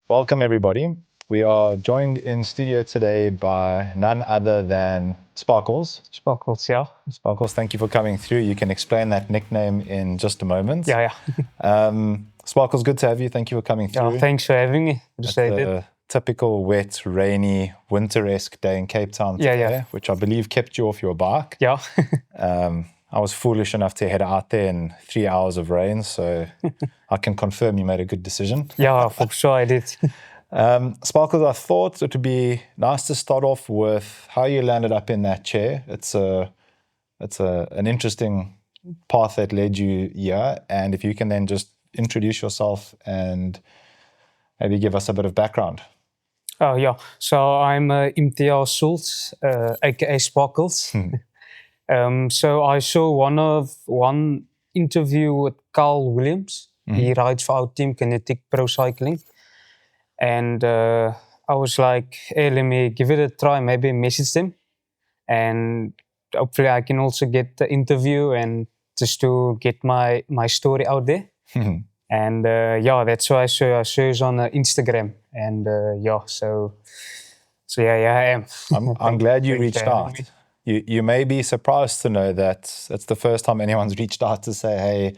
Welcome, everybody. We are joined in studio today by none other than Sparkles. Sparkles, yeah. Sparkles, thank you for coming through. You can explain that nickname in just a moment. Yeah. Sparkles, good to have you. Thank you for coming through. Yeah, thanks for having me. Appreciate It's it. a typical wet, rainy, winter-esque day in Cape Town today, which I believe kept you off your bike. Yeah. I was foolish enough to head out there in 3 hours of rain, so I can confirm you made a good decision. Yeah, for sure I did. Sparkles, I thought it would be nice to start off with how you landed up in that chair. It's an interesting path that led you here, and if you can then just introduce yourself and maybe give us a bit of background. Oh, yeah. So I'm Imtiyaaz Schults, aka Sparkles. So I saw one interview with Carl Williams. He rides for our team, Kineticprocycling. And I was like, hey, let me give it a try, maybe message them. And hopefully I can also get the interview and just to get my story out there. And that's why I search on Instagram. And so I am. I'm glad you reached out. You may be surprised to know that it's the first time anyone's reached out to say, hey,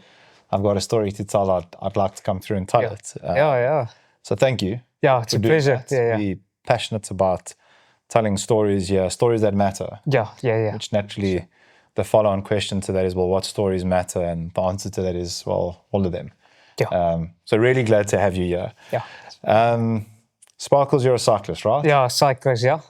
I've got a story to tell. I'd like to come through and tell it. So thank you. Yeah, it's a pleasure. Be passionate about telling stories, stories that matter. Yeah. Which naturally, the follow-on question to that is, well, what stories matter? And the answer to that is, well, all of them. Yeah. So really glad to have you here. Yeah. Sparkles, you're a cyclist, right? Yeah, cyclist, yeah.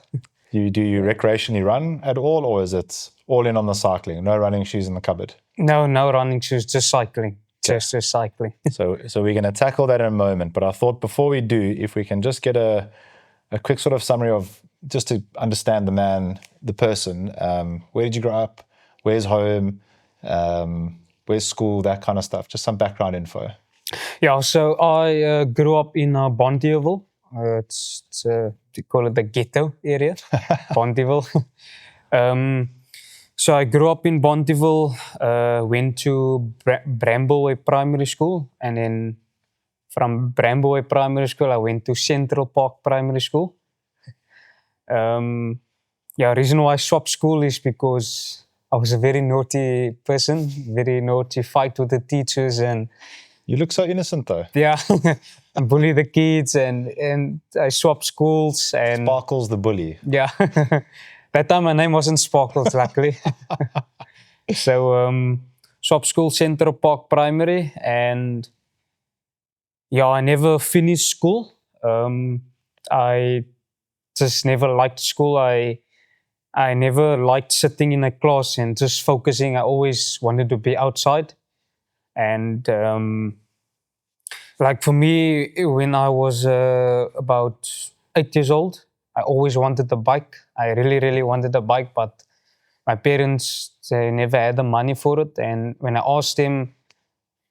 Do you recreationally run at all, or is it all in on the cycling? No running shoes in the cupboard? No running shoes, just cycling. Just cycling. So we're going to tackle that in a moment. But I thought before we do, if we can just get a quick sort of summary of, just to understand the man, the person. Where did you grow up? Where's home? Where's school? That kind of stuff. Just some background info. Yeah, so I grew up in Bonteheuwel. It's they call it the ghetto area, Bonteheuwel. So I grew up in Bonteheuwel, went to Brambleway Primary School, and then from Brambleway Primary School, I went to Central Park Primary School. Reason why I swapped school is because I was a very naughty person, very naughty, fight with the teachers, and you look so innocent though. Yeah, I bully the kids, and I swapped schools. And Sparkles the bully. Yeah, that time my name wasn't Sparkles, luckily. So swapped school, Central Park Primary, and I never finished school. I just never liked school. I never liked sitting in a class and just focusing. I always wanted to be outside. And like for me, when I was about 8 years old, I always wanted a bike. I really, really wanted a bike, but my parents, they never had the money for it. And when I asked them,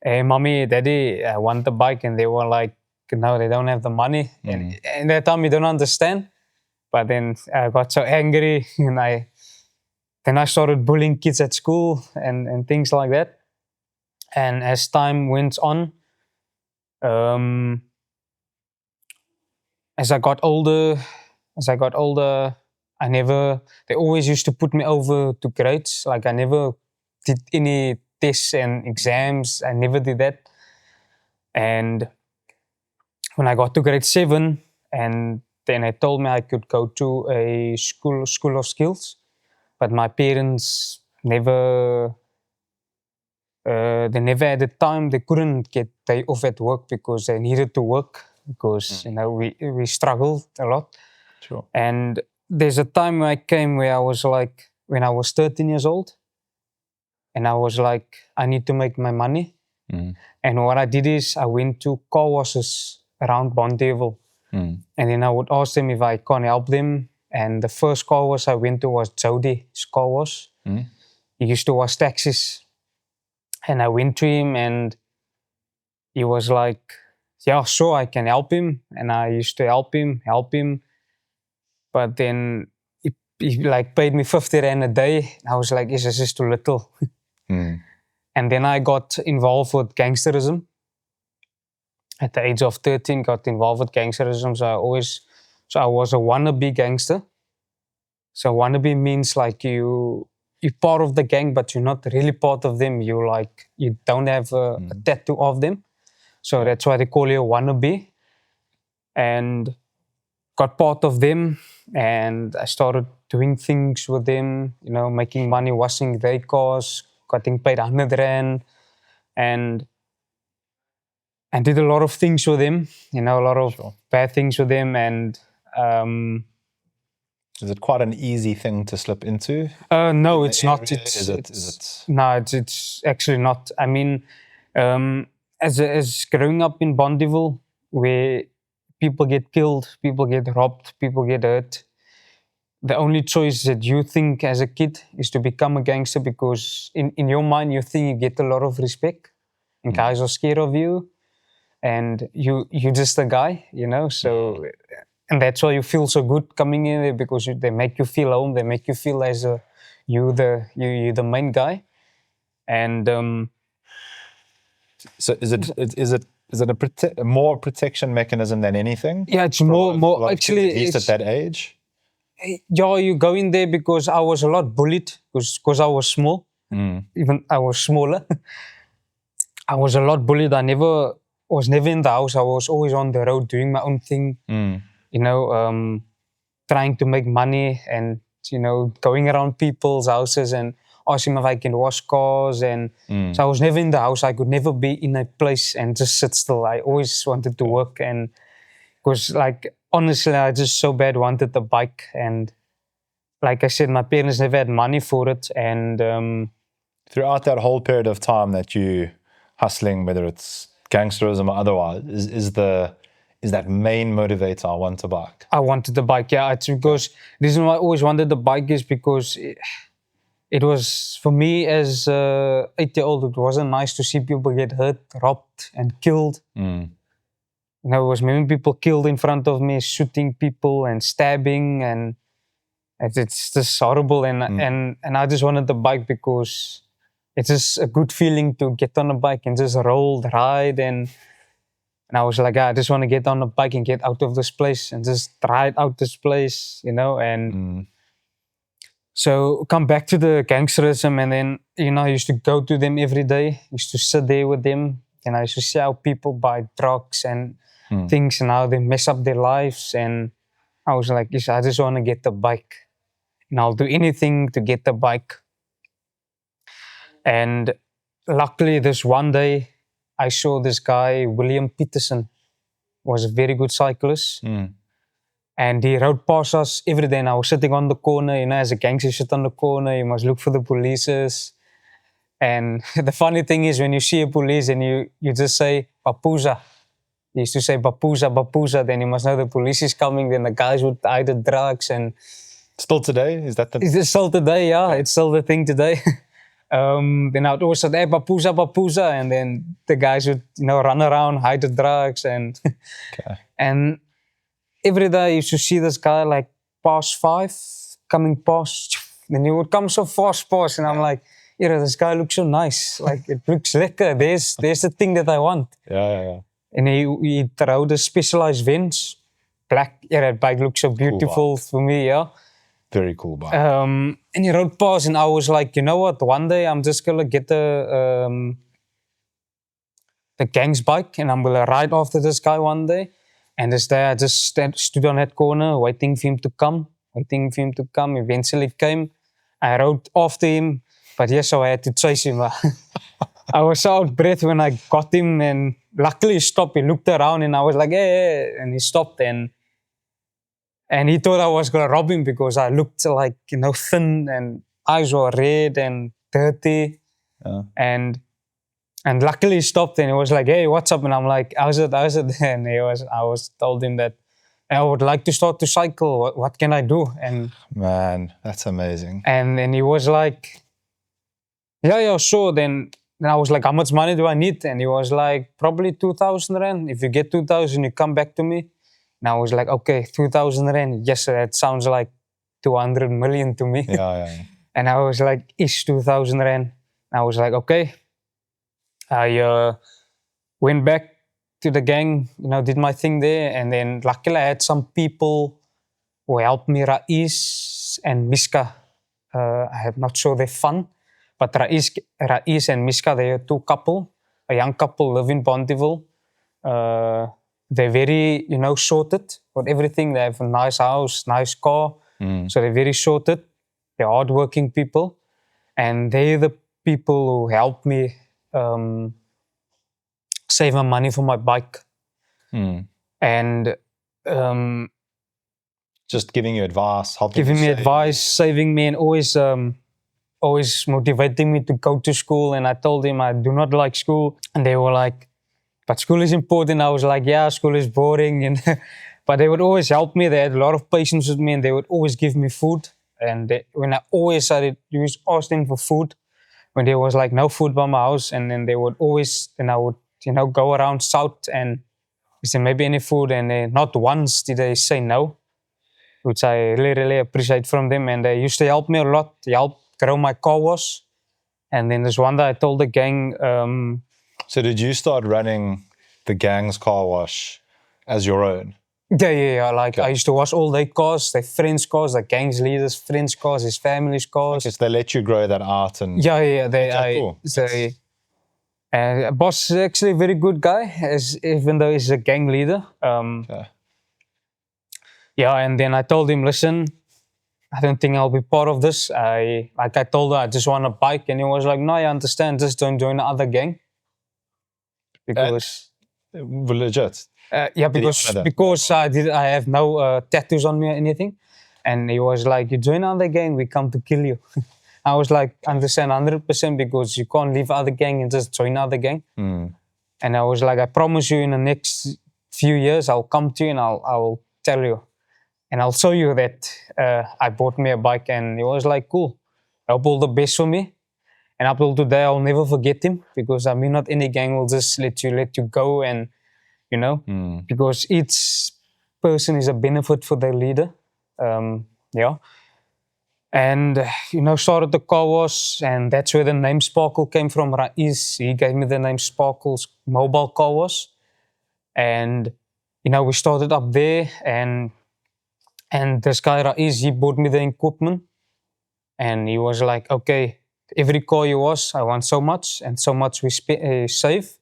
hey, mommy, daddy, I want the bike, and they were like, no, they don't have the money. And that time you don't understand. But then I got so angry, and I started bullying kids at school and things like that. And as time went on, as I got older, they always used to put me over to grades. Like I never did any tests and exams. I never did that. And when I got to grade 7, and then they told me I could go to a school of skills, but my parents never they never had the time. They couldn't get day off at work because they needed to work, because we struggled a lot. Sure. And there's a time I came where I was like, when I was 13 years old, and I was like, I need to make my money. And what I did is I went to car washes around Bonteheuwel. And then I would ask them if I can help them. And the first car wash I went to was Jody's car wash. He used to wash taxis. And I went to him, and he was like, yeah, sure, I can help him. And I used to help him. But then he like paid me 50 Rand a day. I was like, this is too little. And then I got involved with gangsterism. at the age of 13, got involved with gangsterism. So I was a wannabe gangster. So wannabe means like you're part of the gang, but you're not really part of them. You don't have a tattoo of them. So that's why they call you a wannabe. And got part of them, and I started doing things with them, making money, washing their cars, getting paid 100 Rand, and did a lot of things with them, a lot of bad things with them. And is it quite an easy thing to slip into? No, it's not. No, it's actually not. I mean, as growing up in Bonteheuwel, where people get killed, people get robbed, people get hurt, the only choice that you think as a kid is to become a gangster, because in your mind you think you get a lot of respect and guys are scared of you, and you're just a guy, so, and that's why you feel so good coming in there, because they make you feel home, they make you feel as you're the main guy. And so is it a more protection mechanism than anything? Yeah, it's more actually, at least at that age. Yeah, you go in there, because I was a lot bullied because I was small. Even I was smaller. I was a lot bullied. I was never in the house. I was always on the road doing my own thing. Trying to make money, and going around people's houses and asking if I can wash cars. And so I was never in the house. I could never be in a place and just sit still. I always wanted to work, and because honestly, I just so bad wanted the bike. And like I said, my parents never had money for it. And throughout that whole period of time that you hustling, whether it's gangsterism or otherwise, is that main motivator, I want a bike? I wanted the bike, yeah. It's because the reason why I always wanted the bike is because it was, for me as 8-year-old, it wasn't nice to see people get hurt, robbed and killed. It was many people killed in front of me, shooting people and stabbing, and it's just horrible. And I just wanted the bike because it's just a good feeling to get on a bike and just roll, ride. And I was like, I just want to get on a bike and get out of this place and just ride out this place, and so come back to the gangsterism. And then, I used to go to them every day, used to sit there with them, and I used to see how people buy drugs and things and how they mess up their lives. And I was like, yes, I just want to get the bike, and I'll do anything to get the bike. And luckily, this one day, I saw this guy, William Peterson, was a very good cyclist. And he rode past us every day. And I was sitting on the corner, as a gangster, you sit on the corner, you must look for the police. And the funny thing is, when you see a police and you just say, Papuza. He used to say, Papuza, Papuza. Then you must know the police is coming. Then the guys would hide the drugs. And still today, is that the... It's still today, yeah. It's still the thing today. Then I would always say, hey, Papuza, Papuza. And then the guys would, run around, hide the drugs. And and every day I used to see this guy past 5, coming past. Then he would come so fast past. And I'm like, this guy looks so nice. It looks lekker. There's the thing that I want. Yeah. And he rode a specialized Vans. Black. That bike looks so beautiful for me, yeah. Very cool bike. And he rode past, and I was like, you know what? One day I'm just gonna get the gang's bike, and I'm gonna ride after this guy one day. And this day I just stood on that corner, waiting for him to come. Eventually came. I rode after him, but yes, so I had to chase him. I was so out of breath when I got him, and luckily he stopped. He looked around, and I was like, hey, and he stopped. And he thought I was going to rob him because I looked thin, and eyes were red and dirty. And luckily he stopped, and he was like, hey, what's up? And I'm like, how's it? And I told him that I would like to start to cycle. What can I do? And man, that's amazing. And then he was like, yeah, sure. Then I was like, how much money do I need? And he was like, probably 2,000 Rand. If you get 2,000, you come back to me. And I was like, okay, 2,000 Rand. Yes, that sounds like 200 million to me. Yeah. And I was like, 2,000 Rand. And I was like, okay. I went back, to the gang, did my thing there. And then luckily I had some people who helped me, Rais and Miska. I'm not sure they're fun, but Rais and Miska, they are two couple, a young couple, live in Bonteheuwel. They're very, sorted for everything. They have a nice house, nice car. So they're very sorted. They're hardworking people. And they're the people who helped me save my money for my bike. And just giving you advice, helping giving you me save. advice, saving me, and always motivating me to go to school. And I told them I do not like school. And they were like, but school is important. I was like, yeah, school is boring. And but they would always help me. They had a lot of patience with me, and they would always give me food. And when I always started, you ask them for food when there was like no food by my house. And then they would always, and I would, go around south and say maybe any food. And not once did they say no, which I really, really appreciate from them. And they used to help me a lot. They helped grow my car wash. And then there's one day I told the gang. So did you start running the gang's car wash as your own? Yeah. Like I used to wash all their cars, their friends' cars, the gang's leaders' friends' cars, his family's cars. Okay, so they let you grow that out and Cool. Boss is actually a very good guy, even though he's a gang leader. Yeah, and then I told him, listen, I don't think I'll be part of this. I told him I just want a bike, and he was like, no, I understand, just don't join the other gang. Because legit. Because I have no tattoos on me or anything. And he was like, you join another gang, we come to kill you. I was like, understand 100% because you can't leave other gang and just join other gang. And I was like, I promise you in the next few years, I'll come to you and I'll tell you. And I'll show you that I bought me a bike. And he was like, cool. I hope all the best for me. And up till today, I'll never forget him because not any gang will just let you go and, because each person is a benefit for their leader. And, started the car wash, and that's where the name Sparkle came from. Rais, he gave me the name Sparkles Mobile Car Wash. And, we started up there, and this guy Rais, he bought me the equipment. And he was like, okay, every car you wash, I want so much, and so much we save.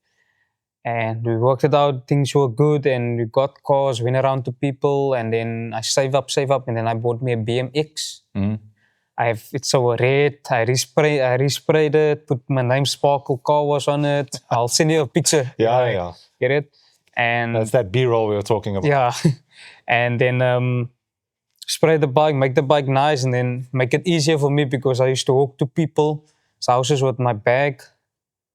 And we worked it out, things were good, and we got cars, went around to people, and then I save up, and then I bought me a BMX. It's so red, I resprayed it, put my name Sparkle Car Wash on it. I'll send you a picture. Yeah. Get it? And that's that B-roll we were talking about. Yeah. And then spray the bike, make the bike nice, and then make it easier for me because I used to walk to people's houses with my bag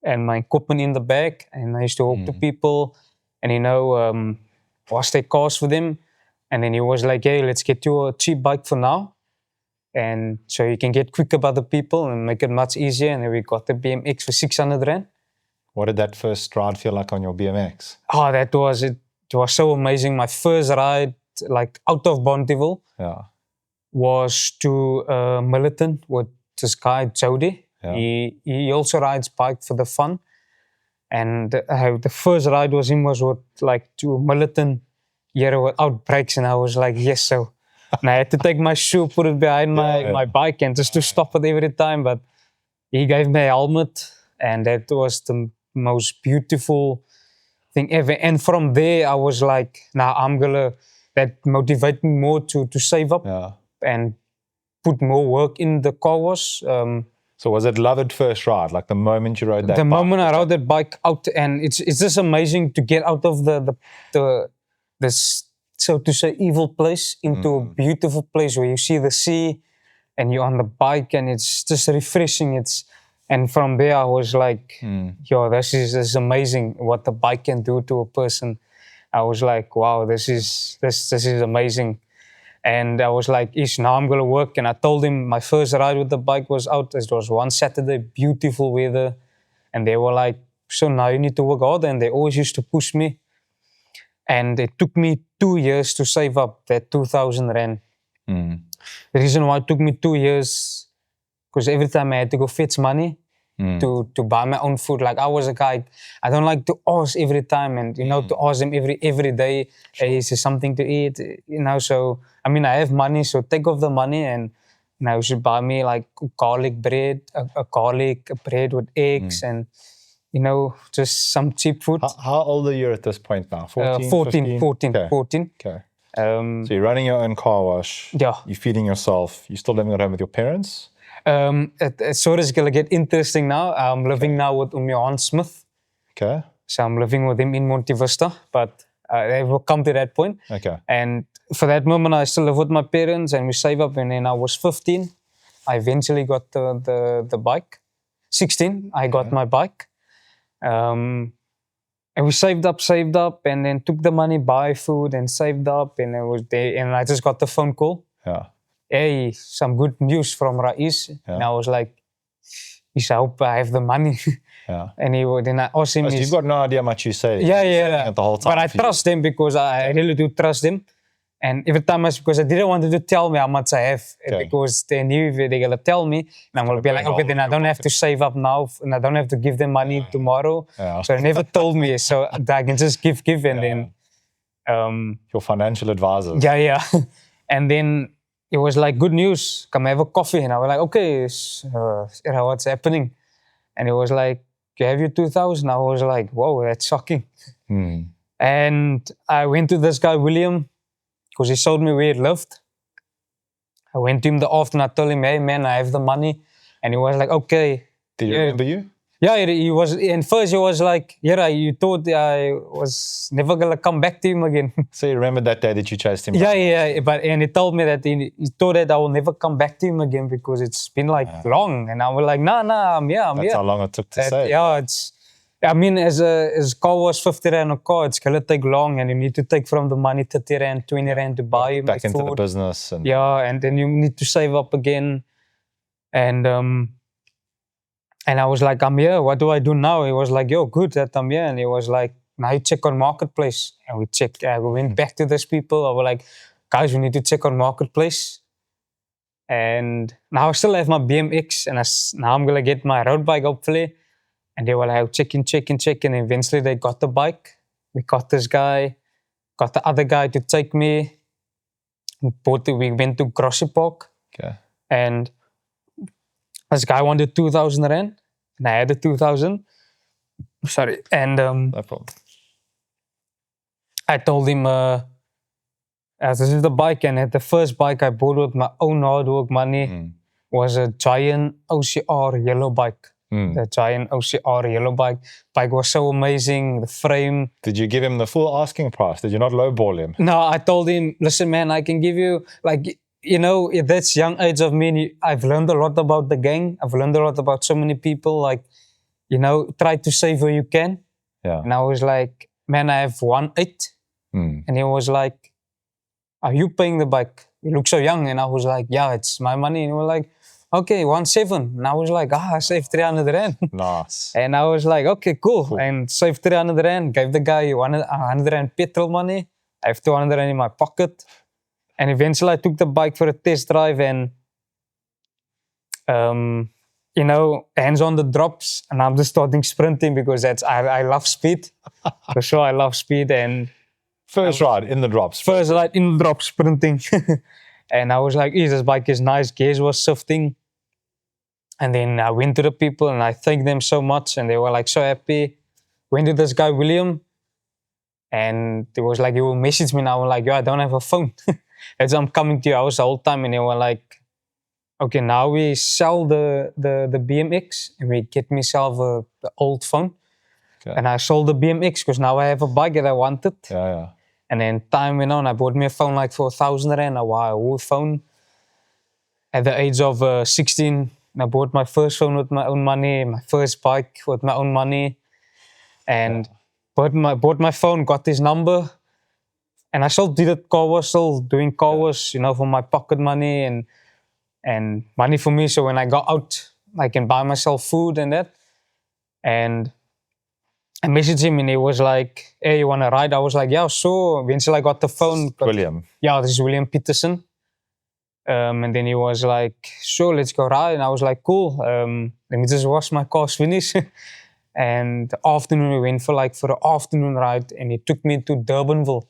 and my equipment in the bag, and I used to walk to people and wash their cars for them. And then he was like, hey, let's get you a cheap bike for now, and so you can get quicker by the people and make it much easier. And then we got the BMX for 600 Rand. What did that first ride feel like on your BMX? Oh, that was it. It was so amazing. My first ride, like out of Bonteheuwel, was to Militant with this guy Jody. He also rides bike for the fun, and the first ride was with like to Militant here without brakes, and I was like, yes. So and I had to take my shoe, put it behind my bike, and just to stop it every time. But he gave me a helmet, and that was the most beautiful thing ever. And from there, I was like, that motivated me more to save up and put more work in the car wash. So was it love at first ride? Like the moment you rode that bike? The moment I rode that bike out, and it's just amazing to get out of this, so to say, evil place into a beautiful place where you see the sea and you're on the bike, and it's just refreshing. And from there I was like, this is amazing what the bike can do to a person. I was like, wow, this is amazing. And I was like, now I'm gonna work. And I told him my first ride with the bike was out. It was one Saturday, beautiful weather. And they were like, so now you need to work harder. And they always used to push me. And it took me 2 years to save up that 2,000 Rand. The reason why it took me 2 years, because every time I had to go fetch money, to buy my own food. Like I was a guy, I don't like to ask every time and, to ask them every day, hey, is there something to eat? So, I mean, I have money, so take off the money and, you should buy me like garlic bread, a garlic bread with eggs and, just some cheap food. How old are you at this point now? 14, 14. Okay. So you're running your own car wash. Yeah. You're feeding yourself. You're still living at home with your parents? It's sort of going to get interesting now. I'm living now with Johan Smith. Okay. So I'm living with him in Monte Vista, but I will come to that point. Okay. And for that moment, I still live with my parents and we save up. And then I was 15. I eventually got the bike. 16, I got my bike. And we saved up, and then took the money, buy food, and saved up. And it was there. And I just got the phone call. Yeah. Hey, some good news from Rais. Yeah. And I was like, I hope I have the money. Yeah. And then I asked him. You've got no idea how much you say. Yeah. The whole time. But I trust them because I really do trust them. And every time because I didn't want them to tell me how much I have. Okay. Because they knew if they're going to tell me. And I'm going to be like, okay, then I don't have to save up now. And I don't have to give them money tomorrow. Yeah. So they never told me. So I can just give. And then. Your financial advisors. Yeah. And then. It was like, good news, come have a coffee. And I was like, okay, what's happening? And it was like, you have your 2,000. I was like, whoa, that's shocking. And I went to this guy, William, because he showed me where he lived. I went to him the afternoon. I told him, hey, man, I have the money. And he was like, okay. Did he remember you? Yeah, he was. And first he was like, yeah, you thought I was never gonna come back to him again. So you remember that day that you chased him? Yeah. And he told me that he thought that I will never come back to him again because it's been like long. And I was like, nah, I'm here. That's how long it took to say. Yeah, I mean, as car was 50 rand a car, it's gonna take long, and you need to take from the money 30 rand, 20 rand to buy back into food. The business. And then you need to save up again. And I was like, I'm here. What do I do now? He was like, yo, good that I'm here. And he was like, now you check on Marketplace. And we checked. We went back to those people. I was like, guys, we need to check on Marketplace. And now I still have my BMX. And now I'm going to get my road bike, hopefully. And they were like, check in. And eventually they got the bike. We got this guy. Got the other guy to take me. We went to Grossie Park. Okay. And this guy wanted 2,000 rand, and I had the 2,000. Sorry, and no problem. I told him, this is the bike, and the first bike I bought with my own hard work money was a giant OCR yellow bike. The giant OCR yellow bike. Bike was so amazing, the frame. Did you give him the full asking price? Did you not lowball him? No, I told him, listen, man, I can give you like. At that young age of me, I've learned a lot about the gang. I've learned a lot about so many people. Like, try to save where you can. Yeah. And I was like, man, I have 1.8. And he was like, are you paying the bike? You look so young. And I was like, yeah, it's my money. And he was like, okay, 1.7. And I was like, I saved 300 rand. Nice. And I was like, okay, cool. And saved 300 rand. Gave the guy 100 rand petrol money. I have 200 rand in my pocket. And eventually I took the bike for a test drive and, hands on the drops. And I'm just starting sprinting because I love speed. For sure, I love speed. And first ride in the drops. First ride in the drops, sprinting. And I was like, this bike is nice. Gears was shifting. And then I went to the people and I thanked them so much. And they were like so happy. Went to this guy, William. And it was like, he will message me now. I'm like, yo, I don't have a phone. As I'm coming to your house the whole time, and they were like, okay, now we sell the BMX and we get myself the old phone. Okay. And I sold the BMX because now I have a bike that I wanted. Yeah. And then time went on, I bought me a phone like for 1,000 rand, a old phone. At the age of 16, I bought my first phone with my own money, my first bike with my own money. And bought my phone, got his number. And I still did it car wash, still doing car wash, for my pocket money and money for me. So when I got out, I can buy myself food and that. And I messaged him and he was like, hey, you want to ride? I was like, yeah, sure. Eventually I got the phone. William. Yeah, this is William Peterson. And then he was like, sure, let's go ride. And I was like, cool. Let me just wash my car's finish. And the afternoon we went for the afternoon ride, and he took me to Durbanville.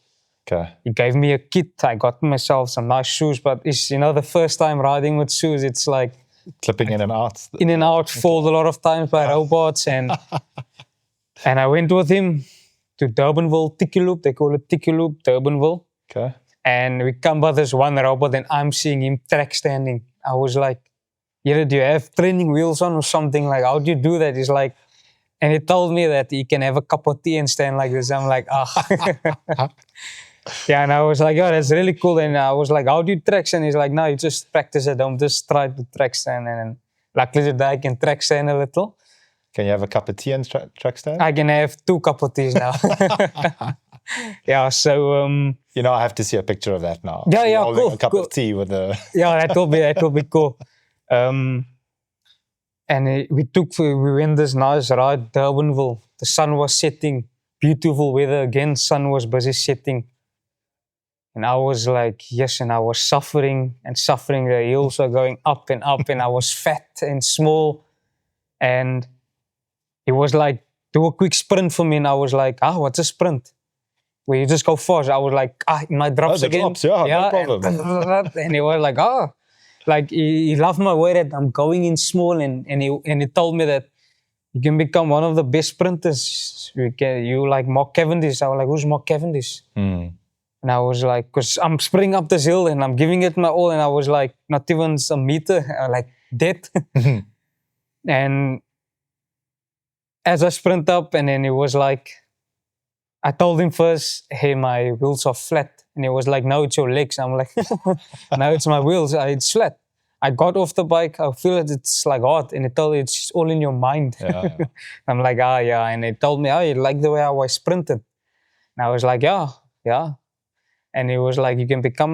Okay. He gave me a kit. I got myself some nice shoes, but it's, the first time riding with shoes, it's like Clipping in and out. Fold a lot of times by robots. And and I went with him to Durbanville, Tiki Loop. They call it Tiki Loop, Durbanville. Okay. And we come by this one robot, and I'm seeing him track standing. I was like, yeah, do you have training wheels on or something? Like, how do you do that? He's like, and he told me that he can have a cup of tea and stand like this. I'm like, yeah, and I was like, oh, that's really cool. And I was like, how do you track stand? He's like, no, you just practice at home. Just try to track stand. And luckily today I can track stand a little. Can you have a cup of tea and track stand? I can have 2 cup of teas now. Yeah, so... I have to see a picture of that now. Yeah, holding cool. a cup of tea with a... Yeah, that will be cool. And we went this nice ride, Durbanville. The sun was setting, beautiful weather again. Sun was busy setting. And I was like, yes, and I was suffering. The hills were going up, and I was fat and small. And it was like, do a quick sprint for me. And I was like, what's a sprint? Where you just go fast. I was like, in my drops again. Drops, no problem. And he was like, like he loved my way that I'm going in small, and he told me that you can become one of the best sprinters. You like Mark Cavendish. I was like, who's Mark Cavendish? And I was like, because I'm sprinting up this hill and I'm giving it my all, and I was like, not even a meter, like dead. And as I sprint up, and then it was like, I told him first, hey, my wheels are flat. And he was like, no, it's your legs. I'm like, no, it's my wheels. It's flat. I got off the bike. I feel it. It's like hot. And he told me it's all in your mind. Yeah. I'm like, yeah. And he told me, you like the way I sprinted. And I was like, yeah. And he was like, you can become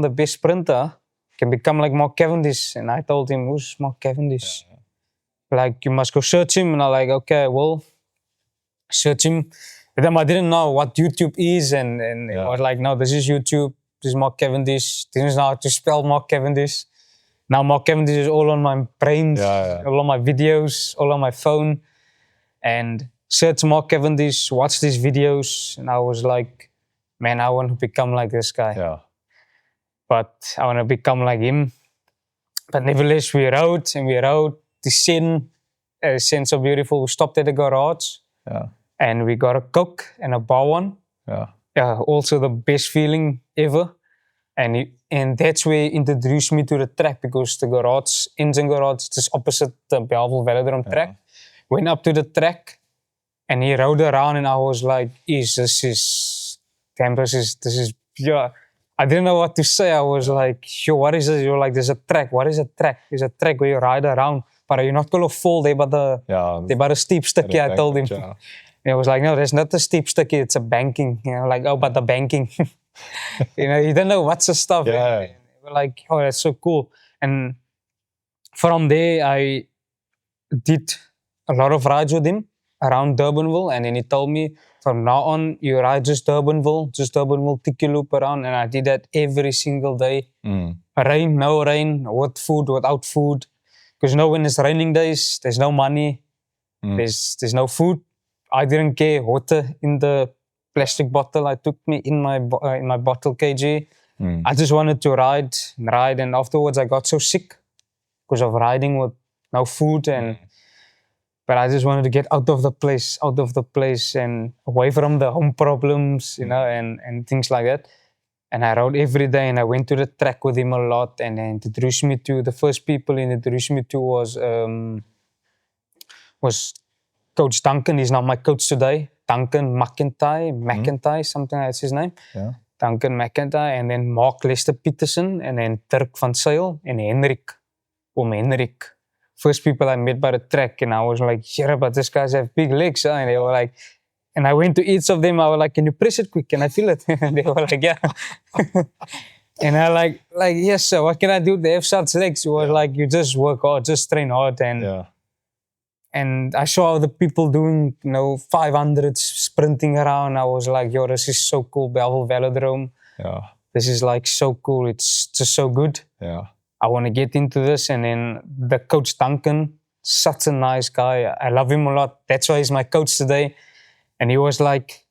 the best sprinter. You can become like Mark Cavendish. And I told him, who's Mark Cavendish? Yeah. Like, you must go search him. And I'm like, okay, well, search him. But then I didn't know what YouTube is, and I was like, no, this is YouTube, this is Mark Cavendish, this is how to spell Mark Cavendish. Now Mark Cavendish is all on my brain, all on my videos, all on my phone. And search Mark Cavendish, watch these videos, and I was like, man, I want to become like this guy. Yeah. But I want to become like him. But nevertheless, we rode, the scene so beautiful. We stopped at the garage. Yeah. And we got a Coke and a bar one. Yeah. Also the best feeling ever. And that's where he introduced me to the track, because the garage, engine garage, just opposite the Belville Velodrome track. Went up to the track, and he rode around, and I was like, this is pure. I didn't know what to say. I was like, sure, what is this? You're like, there's a track. What is a track? There's a track where you ride around, but you're not going to fall there by the steep sticky, I told him. Yeah. And I was like, no, there's not a steep sticky, it's a banking. Like, but the banking. You don't know what's the stuff. Yeah. We're like, oh, that's so cool. And from there, I did a lot of rides with him around Durbanville. And then he told me, from now on, you ride just Durbanville, Tiki Loop around. And I did that every single day. Rain, no rain, with food, without food. Because when it's raining days, there's no money, there's no food. I didn't care. Water in the plastic bottle I took me in my bottle kg. I just wanted to ride, and afterwards I got so sick because of riding with no food, but I just wanted to get out of the place and away from the home problems, and things like that. And I rode every day, and I went to the track with him a lot, and he introduced me to the first people he introduced me to was Coach Duncan. He's not my coach today. Duncan McIntyre, something that's his name. Yeah. Duncan McIntyre, and then Mark Lester Peterson, and then Dirk van Zyl, and Henrik. First people I met by the track, and I was like, yeah, but these guys have big legs. And they were like, and I went to each of them, I was like, can you press it quick? Can I feel it? And they were like, yeah. And I like, yes, sir, what can I do? They have such legs. It was like, you just work hard, just train hard. And I saw the people doing, 500s sprinting around. I was like, yo, this is so cool, Belville Velodrome. Yeah. this is like so cool. It's just so good. Yeah. I want to get into this. And then the coach Duncan, such a nice guy. I love him a lot. That's why he's my coach today. And he was like,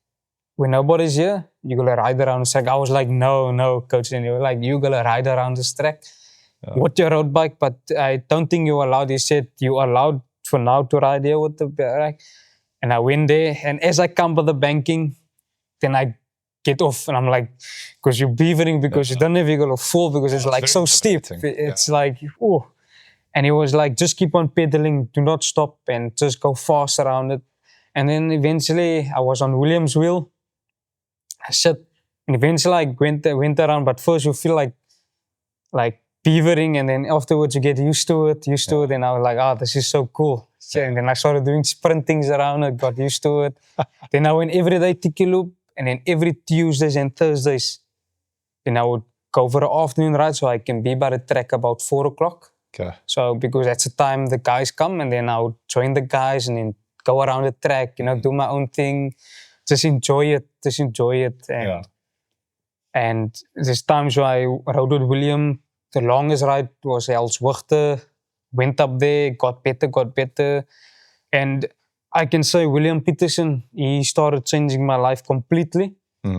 when nobody's here, you gotta ride around the track. I was like, no, coach. And he was like, you gotta ride around this track with your road bike, but I don't think you're allowed. He said, you're allowed for now to ride here with the bike. And I went there, and as I come by the banking, then I get off, and I'm like, because you're beavering, because you don't know if you're gonna fall, because it's like so steep. It's like, oh. And he was like, just keep on pedaling, do not stop, and just go fast around it. And then eventually I was on William's wheel. I said, and eventually I went around, but first you feel like beavering, and then afterwards you get used to it, and I was like, this is so cool. And then I started doing sprintings around it, got used to it. Then I went every day Tiki Loop, and then every Tuesdays and Thursdays, then I would go for an afternoon ride so I can be by the track about 4 o'clock. Okay. So because that's the time the guys come, and then I would join the guys and then go around the track, do my own thing, just enjoy it. And there's times where I rode with William. The longest ride was Elswigte, went up there, got better. And I can say William Peterson, he started changing my life completely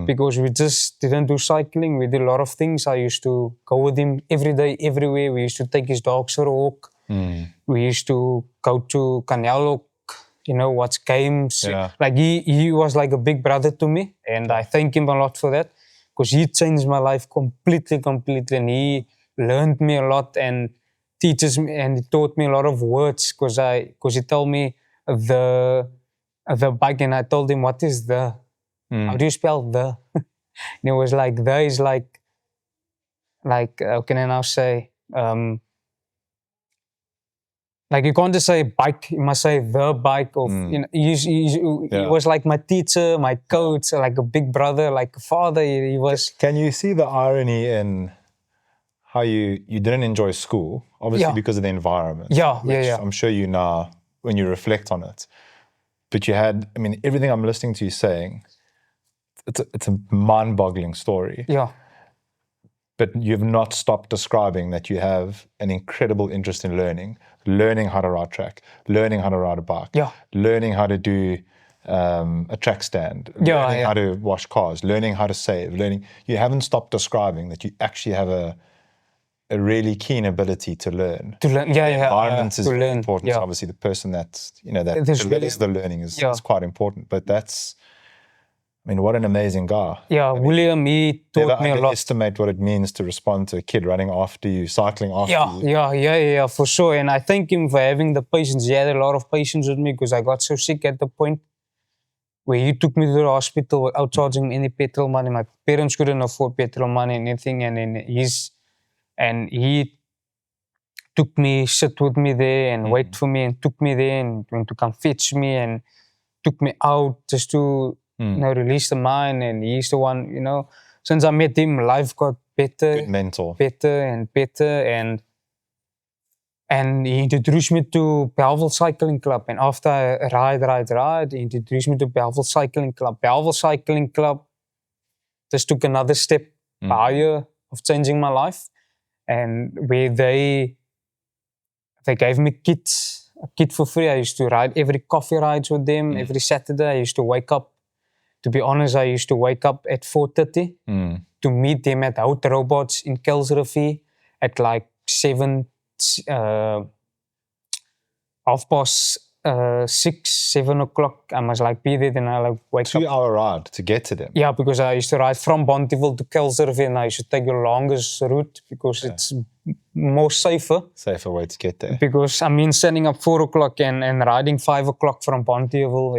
because we just didn't do cycling. We did a lot of things. I used to go with him every day, everywhere. We used to take his dogs for a walk. We used to go to Canelo, watch games. Yeah. Like he was like a big brother to me, and I thank him a lot for that, because he changed my life completely, and he learned me a lot and teaches me, and he taught me a lot of words, because he told me the bike, and I told him, what is the, how do you spell the? And he was like, the is like how can I now say, like you can't just say bike, you must say the bike. Or he was like my teacher, my coach, like a big brother, like a father. He was. Can you see the irony in how you didn't enjoy school, obviously because of the environment? Yeah. I'm sure you now, when you reflect on it. But you had, everything I'm listening to you saying, it's a mind-boggling story. Yeah. But you've not stopped describing that you have an incredible interest in learning how to ride track, learning how to ride a bike, learning how to do a track stand, learning how to wash cars, learning how to save, you haven't stopped describing that you actually have a really keen ability to learn. The environment is very important. Yeah. So obviously the person that delivers the learning is quite important. But that's, what an amazing guy. Yeah, William, he taught me a lot. Never underestimate what it means to respond to a kid running after you, cycling after you. Yeah, for sure. And I thank him for having the patience. He had a lot of patience with me, because I got so sick at the point where he took me to the hospital without charging any petrol money. My parents couldn't afford petrol money and anything. And then he took me, sit with me there and wait for me, and took me there and went to come fetch me and took me out just to release the mind. And he's the one, since I met him, life got better. Good mentor. Better and better. And he introduced me to Belville Cycling Club. And after I ride, he introduced me to Belville Cycling Club. Belville Cycling Club just took another step higher of changing my life. And where they gave me a kit for free. I used to ride every coffee rides with them every Saturday. I used to wake up. To be honest, I used to wake up at 4:30 to meet them at Hout Robots in Kelsrivier at like 7, 7 o'clock. I must be there. Then I wake up. 2-hour ride to get to them. Yeah, because I used to ride from Bonteheuwel to Kelsrivier, and I used to take the longest route because it's more safer way to get there. Because standing up 4 o'clock and riding 5 o'clock from Bonteheuwel,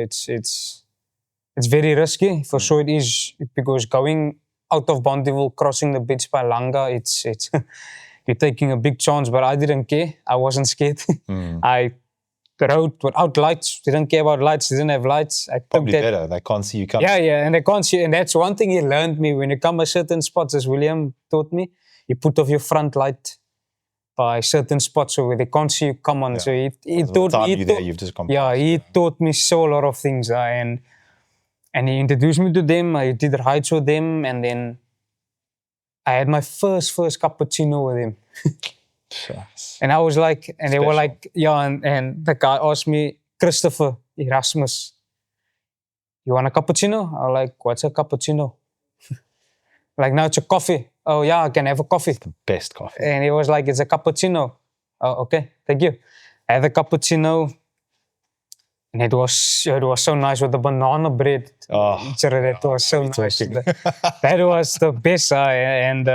it's very risky. For sure it is, because going out of Bonteheuwel, crossing the bridge by Langa, it's you're taking a big chance. But I didn't care. I wasn't scared. I rode without lights. Didn't care about lights. Didn't have lights. Probably better. They can't see you coming. Yeah, and they can't see. And that's one thing he learned me. When you come by certain spots, as William taught me, you put off your front light by certain spots so where they can't see you come on. So he taught me. He taught me so a lot of things. And he introduced me to them. I did rides with them, and then I had my first cappuccino with him. Yes. And I was like, and they were Special. like, yeah, and the guy asked me, Christopher Erasmus, you want a cappuccino? I was like, what's a cappuccino? Like, no, it's a coffee. Oh yeah, I can have a coffee. The best coffee. And he was like, it's a cappuccino. Oh, okay, thank you. I had a cappuccino. And it was so nice with the banana bread. Oh, It was so nice. talking. That was the best. And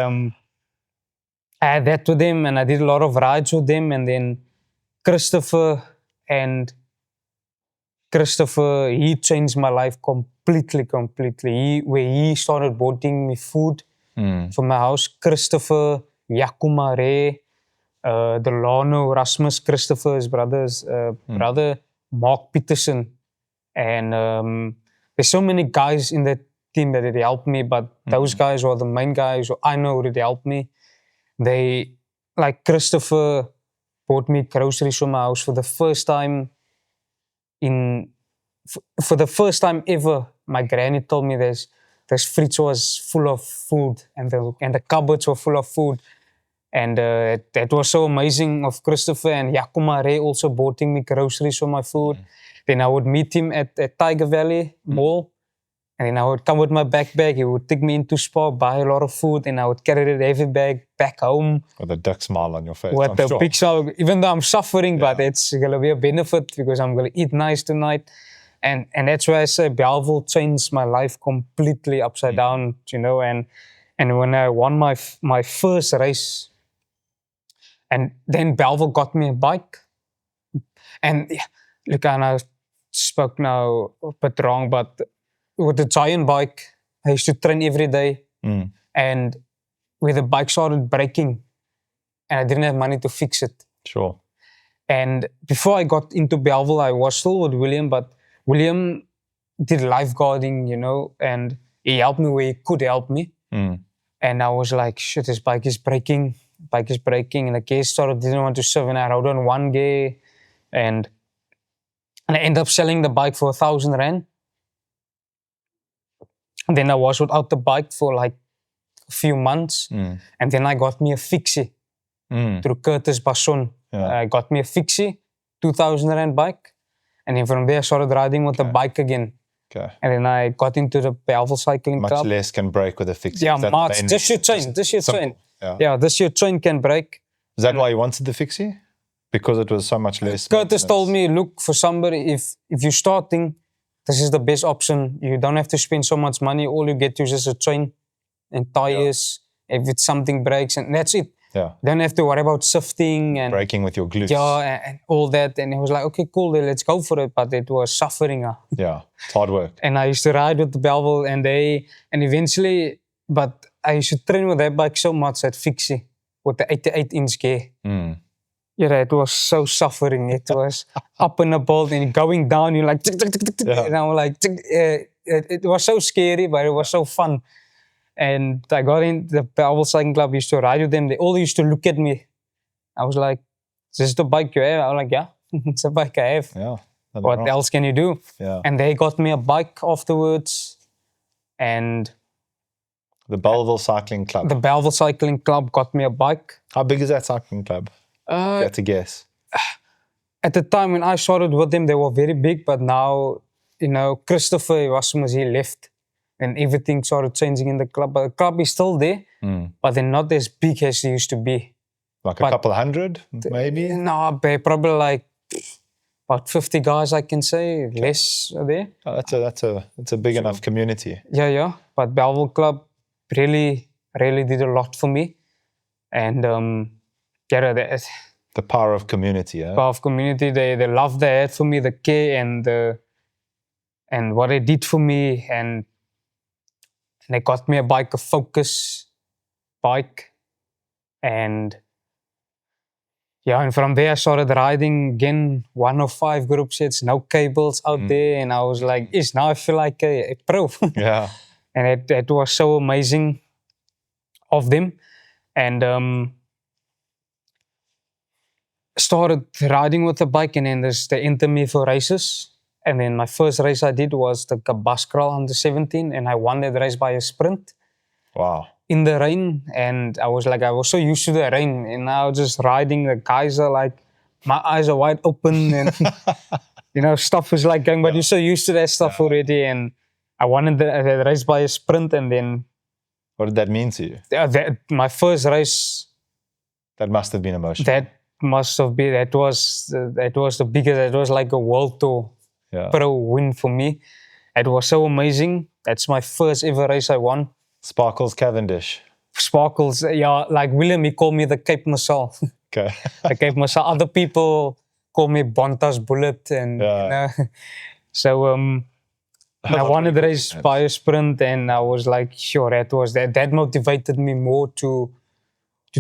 I had that with him, and I did a lot of rides with him. And then Christopher, he changed my life completely. Where he started buying me food from my house. Christopher, Yakuma Ray, Delano, Rasmus, Christopher's brother's brother, Mark Peterson. And there's so many guys in that team that really helped me, but those guys were the main guys who I know really helped me. They, like Christopher, bought me groceries from my house for the first time for the first time ever. My granny told me this fridge was full of food and the cupboards were full of food. And that was so amazing of Christopher. And Yakuma Ray also bought me groceries for my food. Then I would meet him at Tiger Valley Mall. And then I would come with my backpack. He would take me into Spar, buy a lot of food, and I would carry that heavy bag back home. With a duck smile on your face. With a big smile. Even though I'm suffering, Yeah. but it's going to be a benefit because I'm going to eat nice tonight. And that's why I say Belville changed my life completely upside down, you know. And when I won my first race, and then Belville got me a bike. And look, and I spoke now a bit wrong, but with the giant bike, I used to train every day. And where the bike started breaking, and I didn't have money to fix it. Sure. And before I got into Belville, I was still with William, but William did lifeguarding, you know, and he helped me where he could help me. And I was like, shit, this bike is breaking. And the gear started, didn't want to serve, and I rode on one gear. And I ended up selling the bike for 1,000 Rand. And then I was without the bike for like a few months. And then I got me a fixie through Curtis Basson. I got me a fixie, 2,000 Rand bike. And then from there I started riding with the bike again. Okay. And then I got into the Belville Cycling Club. Much less can break with a fixie. Yeah, much. This your chain. Yeah, this your chain can break. Is that why you wanted the fixie? Because it was so much less. Curtis told me, look, for somebody, if you're starting, this is the best option. You don't have to spend so much money. All you get is just a chain and tires. If it's something breaks, and that's it. Yeah. Don't have to worry about shifting and breaking with your glutes. Yeah, and all that. And he was like, okay, cool, then let's go for it. But it was suffering. Yeah, it's hard work. And I used to ride with the Belville, and eventually, but I used to train with that bike so much at Fixie with the 88-inch gear. Yeah, it was so suffering. It was up in the bolt and going down, you're like, and I was like, it was so scary, but it was so fun. And I got in the Belville Cycling Club, used to ride with them. They all used to look at me. I was like, is this the bike you have? I was like, yeah, it's a bike I have. Yeah. What else can you do? Yeah. And they got me a bike afterwards. And the Belville Cycling Club. The Belville Cycling Club got me a bike. How big is that cycling club? You had to guess. At the time when I started with them, they were very big, but now, you know, Christopher Erasmus, he left. And everything started changing in the club. But the club is still there, but they're not as big as they used to be. Like a couple hundred, maybe? No, probably like about 50 guys, I can say. Less are there. Oh, that's a big enough community. Yeah. But Belville Club really did a lot for me. And the power of community, yeah. Power of community. The love they had for me, the care and what they did for me, and they got me a bike, a Focus bike. And from there I started riding again, 105 group sets, no cables out there. And I was like, now I feel like a pro. Yeah. And it was so amazing of them. And started riding with the bike, and then they entered me for races. And then my first race I did was the Kabaskrel under 17, and I won that race by a sprint. Wow. in the rain, and I was so used to the rain, and now just riding the geyser, like my eyes are wide open, and stuff is like going, but you're so used to that stuff already, and I wanted the race by a sprint, and then what did that mean to you? My first race. That must have been emotional. That must have been. That was the biggest. It was like a world tour pro win for me. It was so amazing. That's my first ever race I won. Sparkles Cavendish. Sparkles, yeah. Like William, he called me the Cape Marcel. Okay. The Cape Marcel. Other people call me Bonta's Bullet, and so I won the race by a sprint, and I was like, sure, that motivated me more to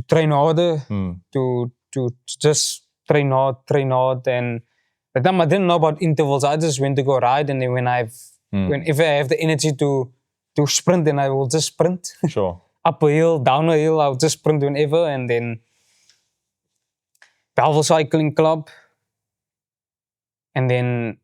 train harder, to just train hard. And at the time I didn't know about intervals. I just went to go ride, and then whenever I have the energy to sprint, then I will just sprint. Sure. Up a hill, down a hill, I'll just sprint whenever. And then Belville Cycling Club, and then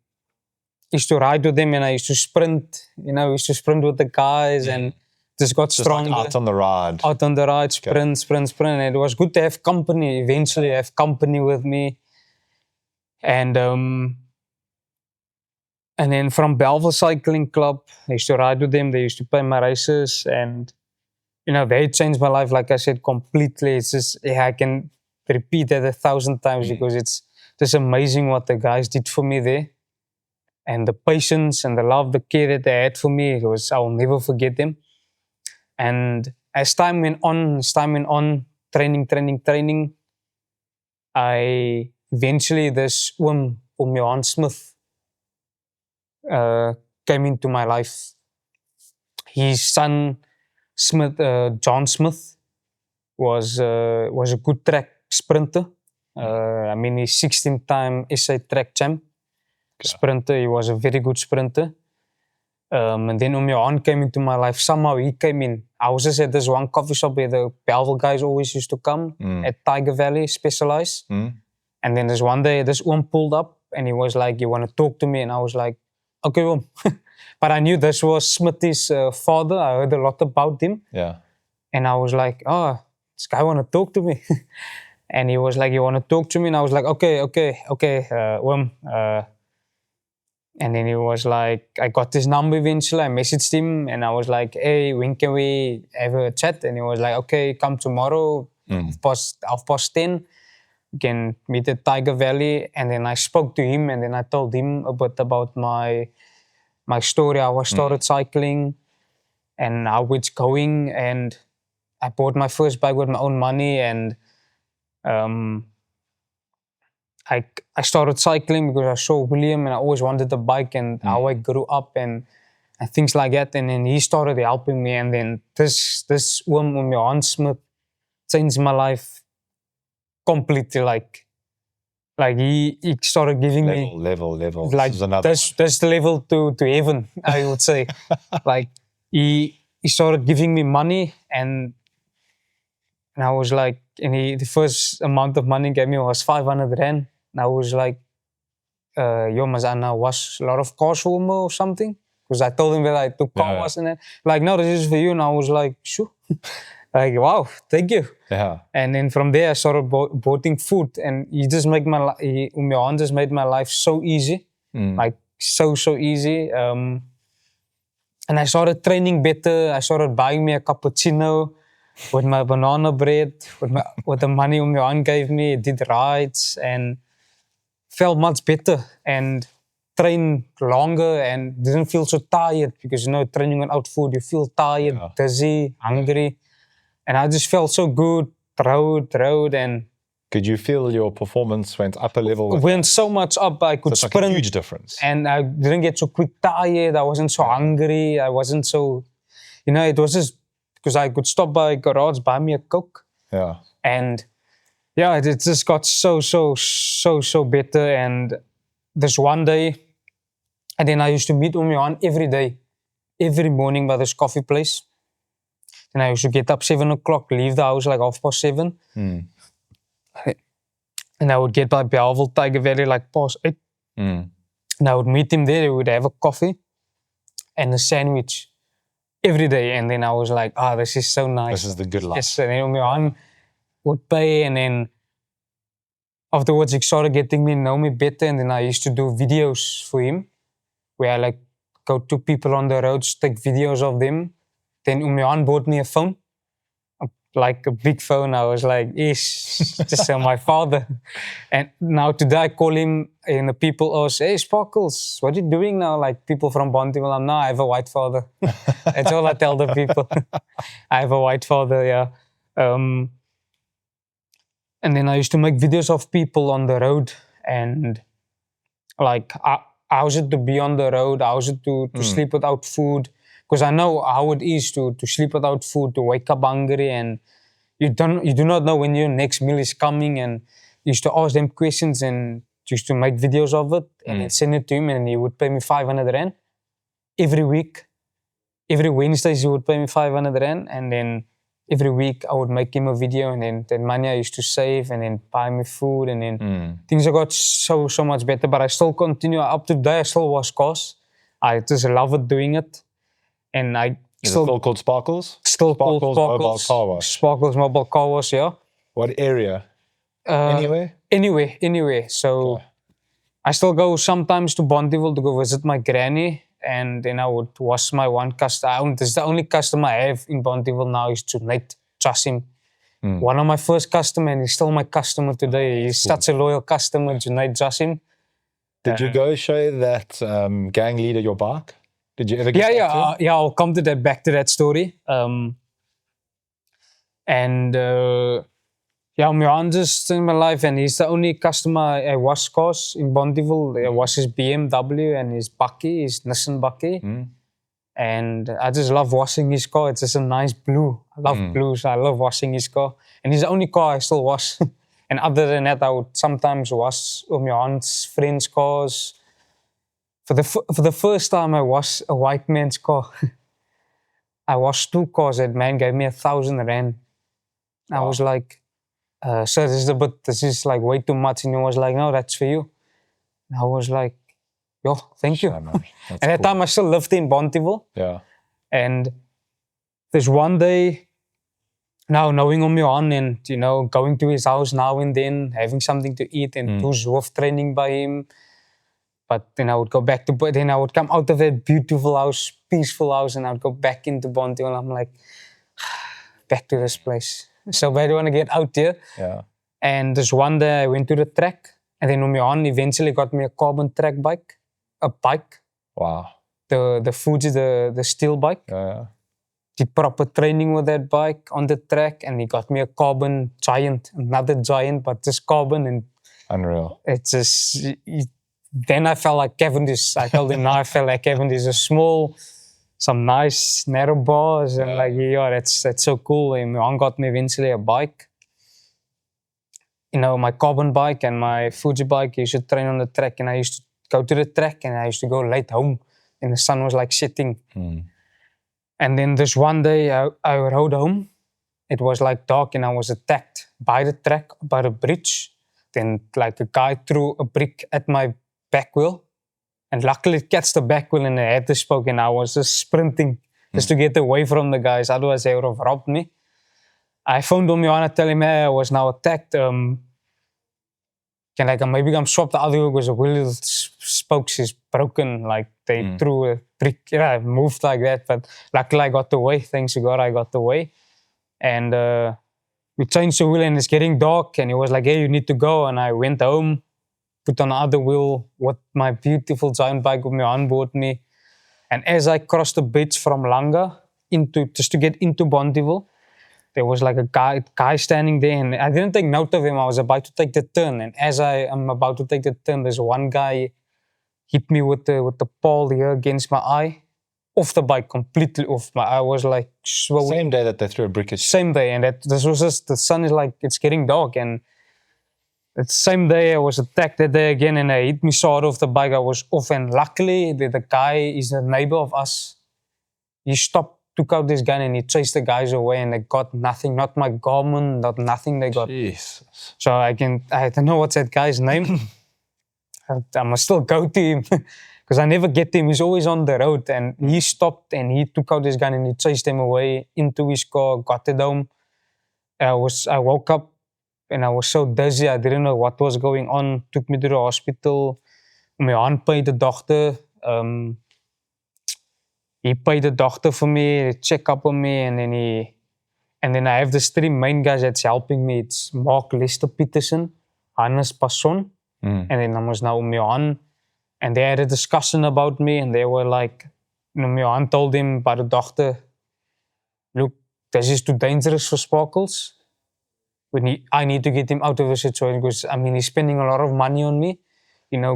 used to ride with them, and I used to sprint. I used to sprint with the guys, and just got stronger. Like out on the ride. Out on the ride, sprint. And it was good to have company, eventually have company with me. And then from Belville Cycling Club, I used to ride with them. They used to pay my races, and they changed my life, like I said, completely. It's just, I can repeat that 1,000 times because it's just amazing what the guys did for me there. And the patience and the love, the care that they had for me, I'll never forget them. And as time went on, training, I eventually, this Johan Smith came into my life. His son, Johan Smith, was a good track sprinter. He's 16-time SA track champ. Sprinter, he was a very good sprinter. And then Johan came into my life. Somehow he came in. I was just at this one coffee shop where the Belville guys always used to come at Tiger Valley, Specialized. And then this one day, this pulled up, and he was like, "You want to talk to me?" And I was like, "Okay, But I knew this was Smithy's father. I heard a lot about him. Yeah. And I was like, "Oh, this guy want to talk to me." And he was like, "You want to talk to me?" And I was like, okay, and then he was like, I got his number eventually. I messaged him, and I was like, "Hey, when can we have a chat?" And he was like, "Okay, come tomorrow, 10:30. We can meet at Tiger Valley." And then I spoke to him, and then I told him a bit about my story, how I started cycling and how it's going. And I bought my first bike with my own money, and I started cycling because I saw William, and I always wanted a bike, and how I grew up and things like that. And then he started helping me, and then this Johan Smith changed my life completely. Like he started giving me level. like this level to heaven, I would say. Like he started giving me money, and I was like, the first amount of money he gave me was 500 rand. And I was like, mas Anna wash a lot of cars for me or something? Because I told him that I took car wash and that. Like, no, this is for you. And I was like, sure. Like, wow, thank you. Yeah. And then from there, I started buying food. And he just made Johan just made my life so easy. Like, so easy. And I started training better. I started buying me a cappuccino with my banana bread, with the money Johan gave me. Did rides and felt much better and trained longer and didn't feel so tired, because training without food, you feel tired, dizzy, hungry. And I just felt so good, rode, and could you feel your performance went up a level? Went so much up. I could sprint. Like a huge difference. And I didn't get so quick tired. I wasn't so hungry. I wasn't so, it was just because I could stop by a garage, buy me a Coke. Yeah. And it just got so better. And this one day, and then I used to meet Johan every day, every morning by this coffee place. And I used to get up 7 o'clock, leave the house like 7:30. And I would get by Belville, Tiger Valley like 8:30. And I would meet him there. We would have a coffee and a sandwich every day. And then I was like, this is so nice. This is the good life. Yes, and then Johan would pay, and then afterwards he started getting me know me better, and then I used to do videos for him where I like go to people on the roads, take videos of them. Then Johan bought me a phone, like a big phone. I was like, yes, just my father. And now today I call him, and the people ask, hey, Sparkles, what are you doing now? Like people from Bonteheuwel, now I have a white father. That's all I tell the people. I have a white father, yeah. And then I used to make videos of people on the road, and like how's it to be on the road, how's it to sleep without food, because I know how it is to sleep without food, to wake up hungry, and you do not know when your next meal is coming. And I used to ask them questions and used to make videos of it and then send it to him, and he would pay me 500 rand every week. Every Wednesdays he would pay me 500 rand, and then every week I would make him a video, and then that money I used to save and then buy me food, and then things got so much better. But I still continue up to today. I still wash cars. I just love it doing it, and I Is it still called Sparkles? Still Sparkles called Mobile Car Wash. Sparkles Mobile Car Wash, yeah. What area? Anywhere? Anywhere. So I still go sometimes to Bonteheuwel to go visit my granny, and then I would wash my one customer. This is the only customer I have in Bonteheuwel now is Junaid Jassim. One of my first customers, and he's still my customer today. He's such a loyal customer, Junaid Jassim. Did you go show that gang leader your bike? Did you ever get Yeah, I'll come to that, back to that story. Johan just in my life, and he's the only customer I wash cars in Bonteheuwel. I wash his BMW and his bakkie, his Nissan bakkie. And I just love washing his car. It's just a nice blue. I love blues. I love washing his car. And he's the only car I still wash. And other than that, I would sometimes wash Johan's friends' cars. For the first time I washed a white man's car. I washed 2 cars. That man gave me 1,000 rand. I was like, sir, this is like way too much. And he was like, no, that's for you. And I was like, yo, thank you. And at that time I still lived in Bonteheuwel. Yeah. And there's one day, now knowing Johan and, going to his house now and then, having something to eat and do zoof training by him. But then I would go back to, then I would come out of that beautiful house, peaceful house, and I would go back into Bonteheuwel. I'm like, back to this place. So where do I want to get out here? Yeah. And this one day I went to the track, and then Johan eventually got me a carbon track bike, a bike. Wow. The Fuji, the steel bike. Yeah. Did proper training with that bike on the track, and he got me a carbon giant, another giant, but just carbon. And unreal. It's just, then I felt like Cavendish. I told him now I felt like Cavendish, a small, some nice narrow bars, and that's so cool. And Johan got me eventually a bike. My carbon bike and my Fuji bike, I used to train on the track, and I used to go to the track, and I used to go late home, and the sun was like setting. And then this one day I rode home. It was like dark, and I was attacked by the track, by the bridge. Then like a guy threw a brick at my back wheel, and luckily it catched the back wheel and the head spoke, and I was just sprinting just to get away from the guys, otherwise they would have robbed me. I phoned Johan and tell him, hey, I was now attacked. Maybe come swap the other wheel because the wheel spokes is broken, like they threw a brick, I moved like that, but luckily I got away, thanks to God I got away. And we changed the wheel, and it's getting dark, and he was like, hey, you need to go. And I went home, put on the other wheel with my beautiful giant bike with Johan bought me. And as I crossed the bridge from Langa just to get into Bonteheuwel, there was like a guy standing there, and I didn't take note of him. I was about to take the turn, and as I am about to take the turn, there's one guy hit me with the pole here against my eye, off the bike, completely off. My eye was like swollen. Same day that they threw a brick at you. Same day, and this was just, the sun is like, it's getting dark, and the same day I was attacked that day again, and they hit me so hard off the bike, I was off. And luckily the guy is a neighbor of us. He stopped, took out this gun, and he chased the guys away, and they got nothing, not my garment, not nothing they got. Jesus. So I don't know what's that guy's name. I must still go to him because I never get him. He's always on the road, and he stopped and he took out his gun and he chased them away into his car, got it home. I woke up and I was so dizzy. I didn't know what was going on. Took me to the hospital. My aunt paid the doctor. He paid the doctor for me, check up on me, and then I have the 3 main guys that's helping me. It's Mark Lester Peterson, Hannes Passon, and then I was now Johan. And they had a discussion about me, and they were like, Johan told him by the doctor, look, this is too dangerous for Sparkles. I need to get him out of the situation because, he's spending a lot of money on me,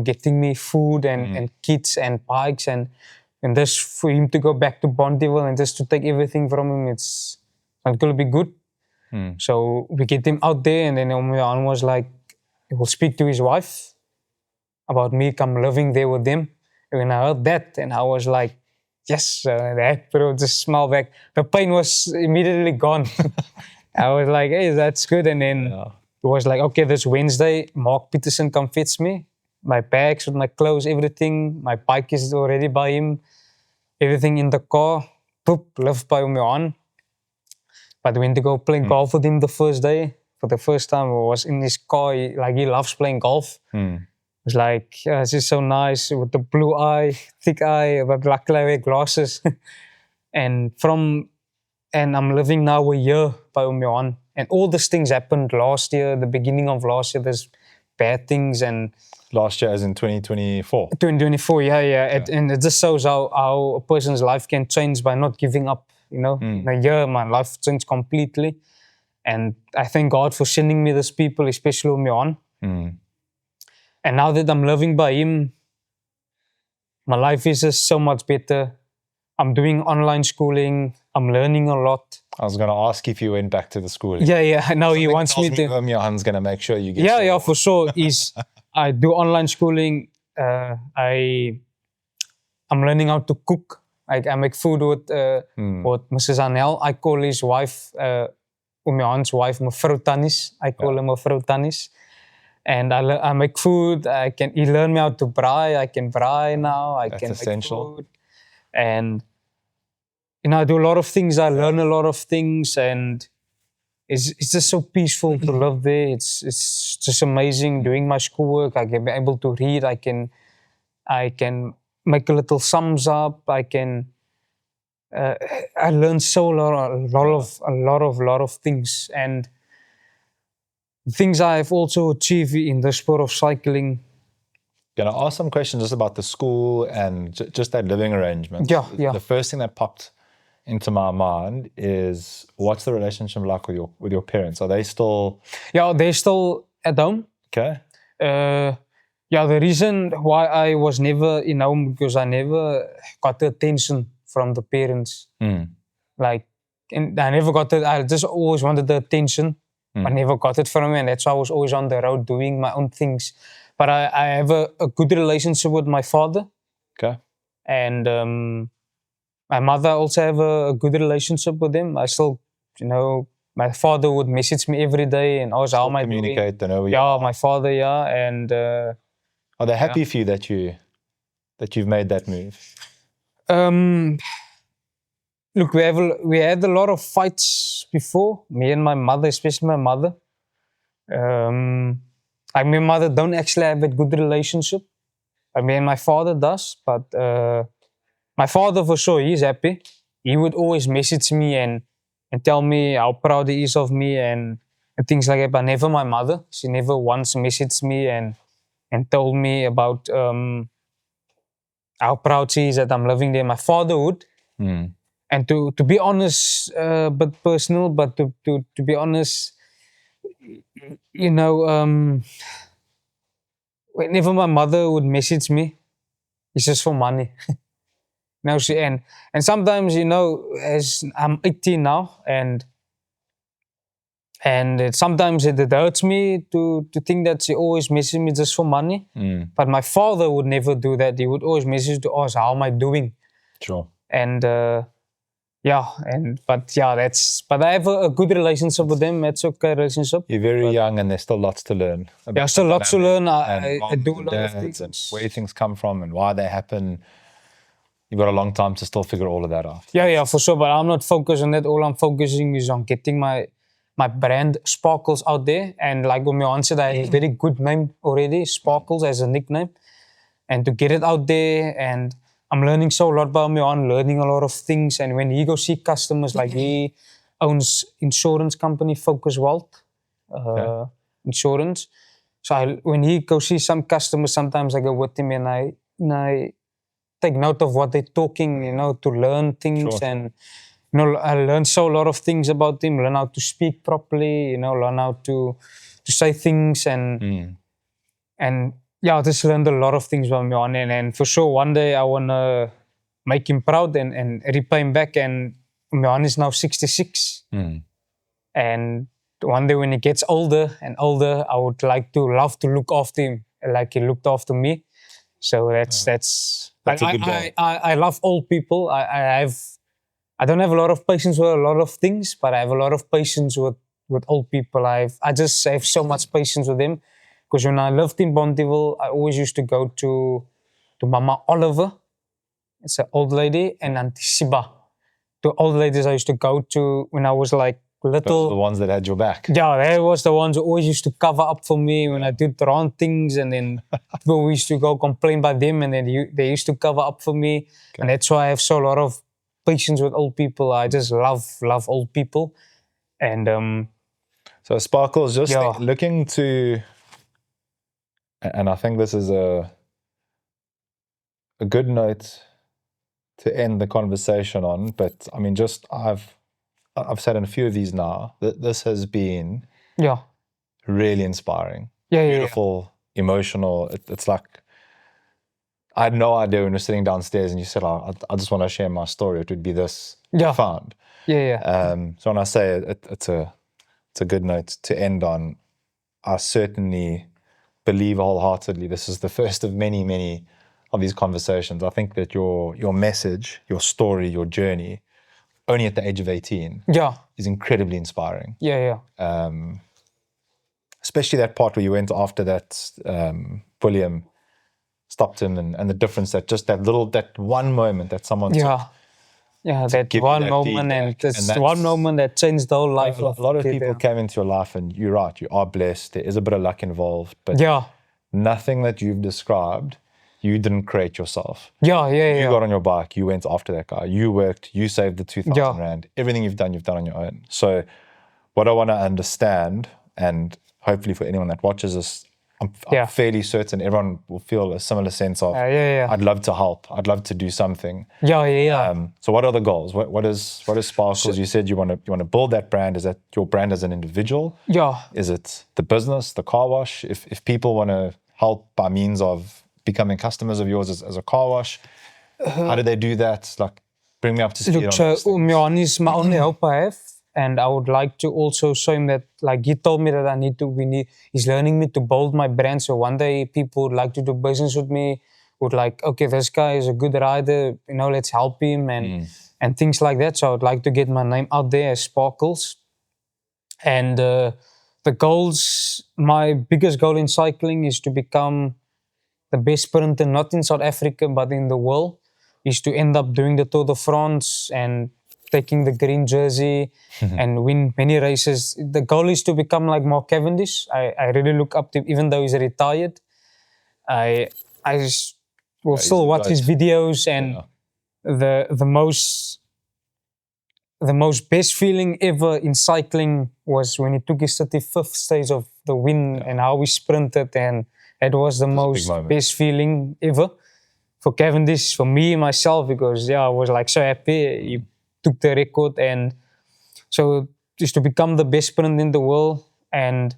getting me food and kits and bikes and this for him to go back to Bonteheuwel and just to take everything from him, it's not going to be good. So we get him out there, and then Johan was like, he will speak to his wife about me come living there with them. And when I heard that, and I was like, yes, that bro, just smile back. The pain was immediately gone. I was like, hey, that's good. And then it was like, okay, this Wednesday, Mark Peterson come fetch me. My bags with my clothes, everything. My bike is already by him. Everything in the car. Poop, left by Johan. But we went to go play golf with him the first day. For the first time, I was in his car. He loves playing golf. It was like, this is so nice with the blue eye, thick eye, but luckily I wear glasses. and I'm living now a year by Johan. And all these things happened last year, the beginning of last year. There's bad things and last year as in 2024. 2024, yeah. And it just shows how a person's life can change by not giving up. In a year, my life changed completely. And I thank God for sending me these people, especially Johan. And now that I'm living by him, my life is just so much better. I'm doing online schooling. I'm learning a lot. I was going to ask if you went back to the school. Yeah. Now he wants me to. Johan's going to make sure you get. Yeah, for sure. I do online schooling. I'm learning how to cook. I make food with Mrs. Anel. I call his wife, Johan's wife, Mevrou Tannis. I call her Mevrou Tannis. And I make food. He learned me how to braai. I can braai now. That's can essential. Make food. And I do a lot of things. I learn a lot of things, and it's just so peaceful to live there. It's just amazing doing my schoolwork. I can be able to read. I can make a little sums up. I learn so a lot of things, and things I have also achieved in the sport of cycling. Going to ask some questions just about the school and just that living arrangement. Yeah. The first thing that popped into my mind is, what's the relationship like with your parents? Are they still? Yeah, they're still at home. Okay. The reason why I was never in home because I never got the attention from the parents. And I never got it. I just always wanted the attention. I never got it from them, and that's why I was always on the road doing my own things. But I have a good relationship with my father. Okay. And my mother also have a good relationship with him. I still, my father would message me every day and ask how am I doing. Communicate, they know where you are. My father, and are they happy for you that you've made that move? Look, we had a lot of fights before, me and my mother, especially my mother. My mother don't actually have a good relationship. Me and my father does, but my father for sure, he's happy. He would always message me and tell me how proud he is of me and things like that, but never my mother. She never once messaged me and told me about how proud she is that I'm living there. My father would. And to be honest, but personal, but to be honest, whenever my mother would message me, it's just for money. And sometimes, as I'm 18 now, and sometimes it hurts me to think that she always messages me just for money. But my father would never do that. He would always message to ask, how am I doing? Sure. And yeah, but I have a good relationship with them. It's okay relationship. You're very young, and there's still lots to learn. Yeah, still the lots to dynamic learn. and I moms do a and lot of dads and things. where things come from and why they happen. You've got a long time to still figure all of that out. Yeah, for sure. But I'm not focused on that. All I'm focusing is on getting my brand Sparkles out there. And like Johan said, I have a very good name already, Sparkles as a nickname. And to get it out there, and I'm learning so a lot about Johan, learning a lot of things. And when he goes see customers, like he owns insurance company, Focus Wealth Insurance. So when he goes see some customers, sometimes I go with him and I take note of what they're talking, to learn things. Sure. And I learned so a lot of things about him, learn how to speak properly, learn how to say things and yeah, I just learned a lot of things from Johan. And for sure one day I wanna make him proud and repay him back. And Johan is now 66. And one day when he gets older and older, I would love to look after him like he looked after me. So that's a good goal. I love old people. I don't have a lot of patience with a lot of things, but I have a lot of patience with old people. I just have so much patience with them, because when I lived in Bonteheuwel, I always used to go to Mama Oliver. It's an old lady, and Auntie Siba. The old ladies I used to go to when I was like little. The ones that had your back. Yeah, they was the ones who always used to cover up for me when I did the wrong things, and then people used to go complain by them, and then they used to cover up for me. Okay. And that's why I have so a lot of patience with old people. I just love old people. And so Sparkles, just looking to, and I think this is a good note to end the conversation on. But I mean, just I've said in a few of these now that this has been really inspiring. Beautiful, emotional. It's like, I had no idea when we were sitting downstairs and you said, I just want to share my story. It would be this profound. So when I say it's a good note to end on, I certainly believe wholeheartedly this is the first of many, many of these conversations. I think that your message, your story, your journey, only at the age of 18, is incredibly inspiring. Especially that part where you went after that, William stopped him, and the difference that one moment that someone took. That one moment, and this one moment that changed the whole life. A lot of people came into your life, and you're right, you are blessed. There is a bit of luck involved, but nothing that you've described, you didn't create yourself. You got on your bike, you went after that guy, you worked, you saved the 2,000 Rand. Everything you've done on your own. So what I want to understand, and hopefully for anyone that watches this, I'm fairly certain everyone will feel a similar sense of, I'd love to help, I'd love to do something. So what are the goals? What is Sparkles? So, you said you want to build that brand. Is that your brand as an individual? Is it the business, the car wash? If people want to help by means of becoming customers of yours as a car wash, how do they do that? Like, bring me up to speed on this. Johan is my only hope I have. And I would like to also show him that, like he told me that he's learning me to build my brand. So one day people would like to do business with me, would like, okay, this guy is a good rider, let's help him and things like that. So I would like to get my name out there as Sparkles. And the goals, my biggest goal in cycling is to become the best sprinter, not in South Africa, but in the world, is to end up doing the Tour de France and taking the green jersey and win many races. The goal is to become like Mark Cavendish. I really look up to him, even though he's retired. I will still watch his videos, and the most best feeling ever in cycling was when he took his 35th stage of the win and how he sprinted, and it was the most best feeling ever for Cavendish, for me, myself, because I was like so happy. He took the record, and so is to become the best sprint in the world, and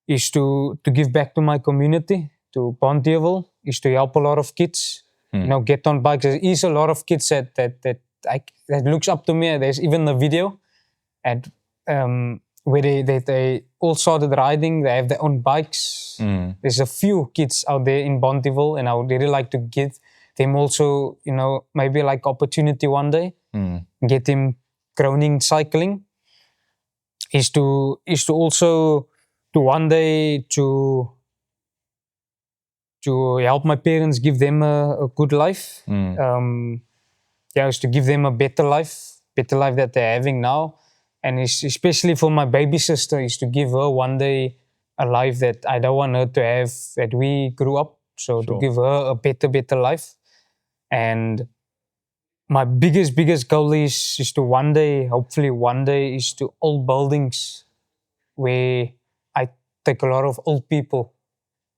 is to give back to my community, to Bonteheuwel, is to help a lot of kids, get on bikes. There is a lot of kids that looks up to me. There's even a video and where they all started riding. They have their own bikes. There's a few kids out there in Bonteheuwel, and I would really like to them also, maybe like opportunity one day, get them groaning cycling, is to also to one day to help my parents, give them a good life. Is to give them a better life that they're having now. And especially for my baby sister, is to give her one day a life that I don't want her to have that we grew up. So to give her a better life. And my biggest goal is to one day, hopefully one day, is to old buildings where I take a lot of old people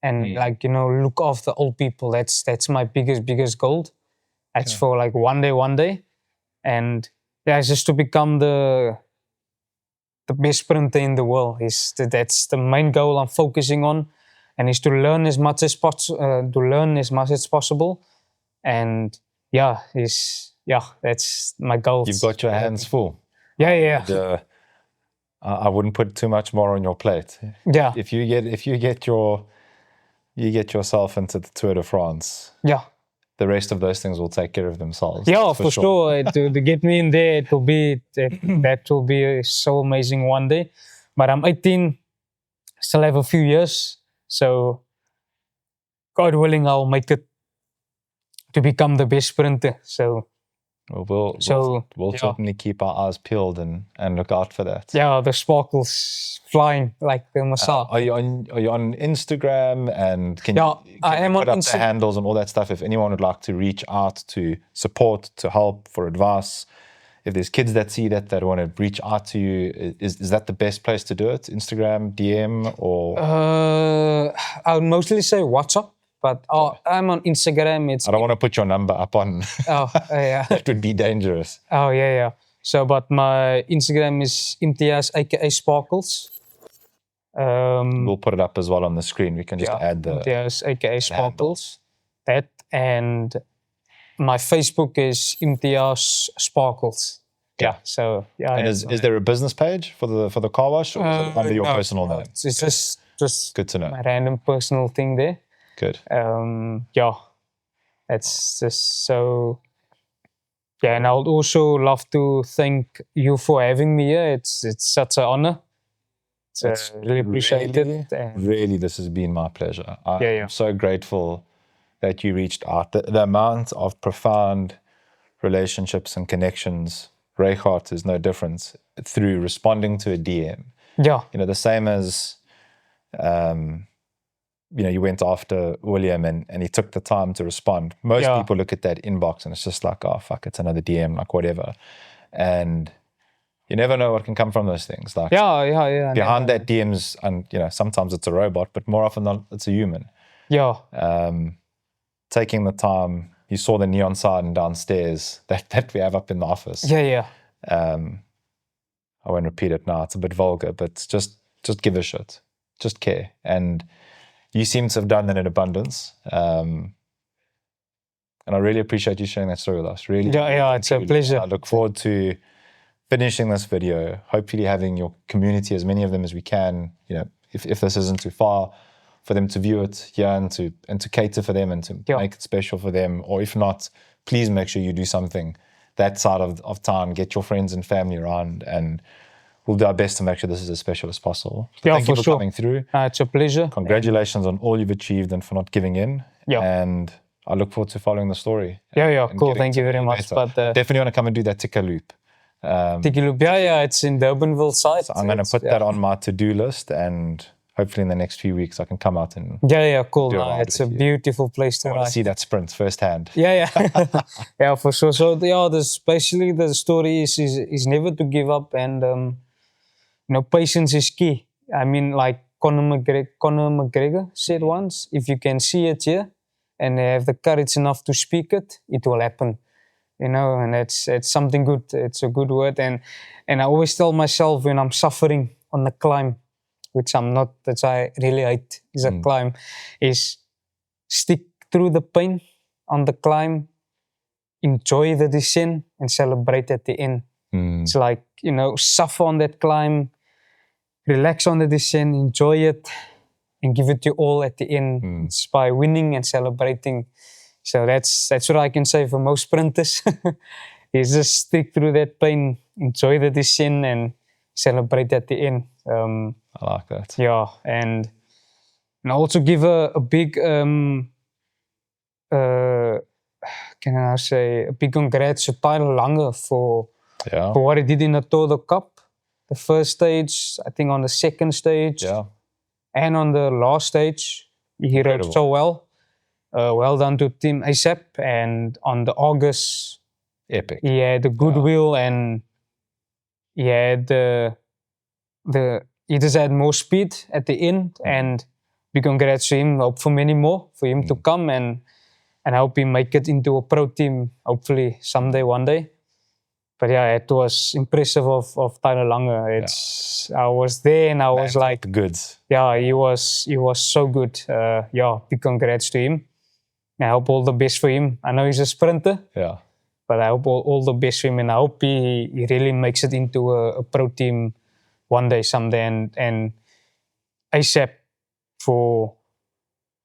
and look after old people. That's my biggest goal. That's for like one day. And it's just to become the best sprinter in the world. That's the main goal I'm focusing on, and is to learn as much as possible. And that's my goal. You've got your hands full. Yeah. And, I wouldn't put too much more on your plate. Yeah. If you get yourself into the Tour de France. Yeah. The rest of those things will take care of themselves. Yeah, for sure. To get me in there, it will be that will be so amazing one day. But I'm 18, still have a few years, so God willing, I'll make it to become the best sprinter. So we'll certainly keep our eyes peeled and look out for that. Yeah, the sparkles flying like the missile. Are you on Instagram, and can I am put on up the handles and all that stuff if anyone would like to reach out to support, to help, for advice? If there's kids that see that want to reach out to you, is that the best place to do it? Instagram, DM, or? I would mostly say WhatsApp. But I'm on Instagram. I don't want to put your number up on. Yeah. That would be dangerous. Oh, yeah. So, but my Instagram is Imtiyaaz, aka Sparkles. We'll put it up as well on the screen. We can just add the Imtiyaaz, aka Sparkles. That, and my Facebook is Imtiyaaz Sparkles. Yeah. So And is there a business page for the car wash, or is it under your personal name? It's just good to know. My random personal thing there. Good. That's just so. Yeah, and I would also love to thank you for having me here. It's such an honor. It's really appreciate it. Really, this has been my pleasure. I'm so grateful that you reached out. The amount of profound relationships and connections, Reichardt is no different, through responding to a DM. Yeah. The same as, you went after William and he took the time to respond. Most people look at that inbox and it's just like, oh, fuck, it's another DM, like whatever. And you never know what can come from those things. Like, behind that DM's, and sometimes it's a robot, but more often than not, it's a human. Yeah. Taking the time, you saw the neon sign downstairs that we have up in the office. Yeah. I won't repeat it now. It's a bit vulgar, but just give a shit. Just care. And you seem to have done that in abundance. And I really appreciate you sharing that story with us. Really. Yeah, it's a pleasure. I look forward to finishing this video, hopefully having your community, as many of them as we can, if this isn't too far, for them to view it here and to cater for them and to make it special for them. Or if not, please make sure you do something that side of town, get your friends and family around, and we'll do our best to make sure this is as special as possible. So thank you for coming through. It's a pleasure. Congratulations on all you've achieved and for not giving in. Yeah. And I look forward to following the story. Yeah, cool. Thank you very much. But definitely want to come and do that ticker loop. It's in the Belville site. So I'm going to put that on my to-do list, and hopefully in the next few weeks I can come out and cool. It's a beautiful place to ride. See that sprint firsthand. Yeah. Yeah, for sure. So this basically the story is never to give up, and patience is key. I mean, like Conor McGregor said once, if you can see it here and have the courage enough to speak it, it will happen. And it's something good. It's a good word. And I always tell myself when I'm suffering on the climb, which I really hate, is a climb, is stick through the pain on the climb, enjoy the descent, and celebrate at the end. It's like, suffer on that climb, relax on the descent, enjoy it, and give it your all at the end. It's by winning and celebrating. So that's what I can say for most sprinters. Is just stick through that pain, enjoy the descent, and celebrate at the end. I like that. Yeah, and also give a big can I say a big congrats to Tyler Lange for what he did in the Tour de Cup. The first stage, I think on the second stage, and on the last stage, he rode so well. Well done to Team ASAP. And on the August, epic. He had the goodwill and he had he just had more speed at the end. And big congrats to him. Hope for many more for him to come and I hope he make it into a pro team. Hopefully someday, one day. But yeah, it was impressive of Tyler Lange. I was there and I was like the goods. Yeah, he was so good. Big congrats to him. I hope all the best for him. I know he's a sprinter. Yeah. But I hope all the best for him, and I hope he really makes it into a pro team one day, someday, and ASAP for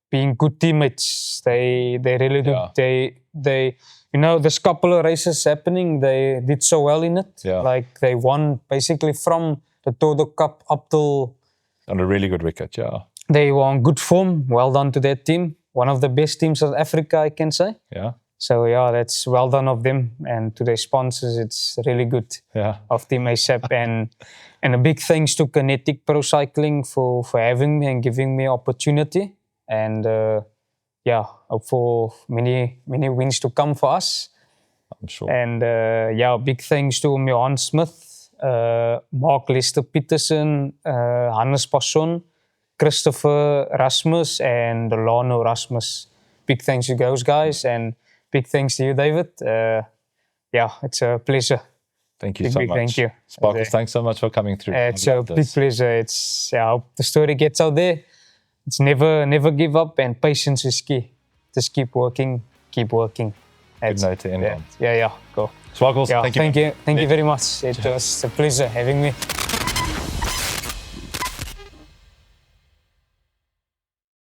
being good teammates. They really do. They there's a couple of races happening. They did so well in it. Yeah. Like they won basically from the Tour de Cup up till on a really good wicket. Yeah. They were on good form. Well done to that team. One of the best teams of Africa, I can say. Yeah. So that's well done of them, and to their sponsors, it's really good of Team ASAP. and a big thanks to Kineticprocycling for having me and giving me opportunity. And hope for many wins to come for us. I'm sure. And big thanks to Johan Smith, Mark Lester Peterson, Hannes Passon, Christopher Rasmus, and Delano Rasmus. Big thanks to those guys, and big thanks to you, David. It's a pleasure. Thank you so much. Thank you. Sparkles, thanks so much for coming through. It's a big pleasure. I hope the story gets out there. It's never give up, and patience is key. Just keep working. Good note to end on. Yeah, cool. Sparkles, thank you. Thank you very much. It was a pleasure having me.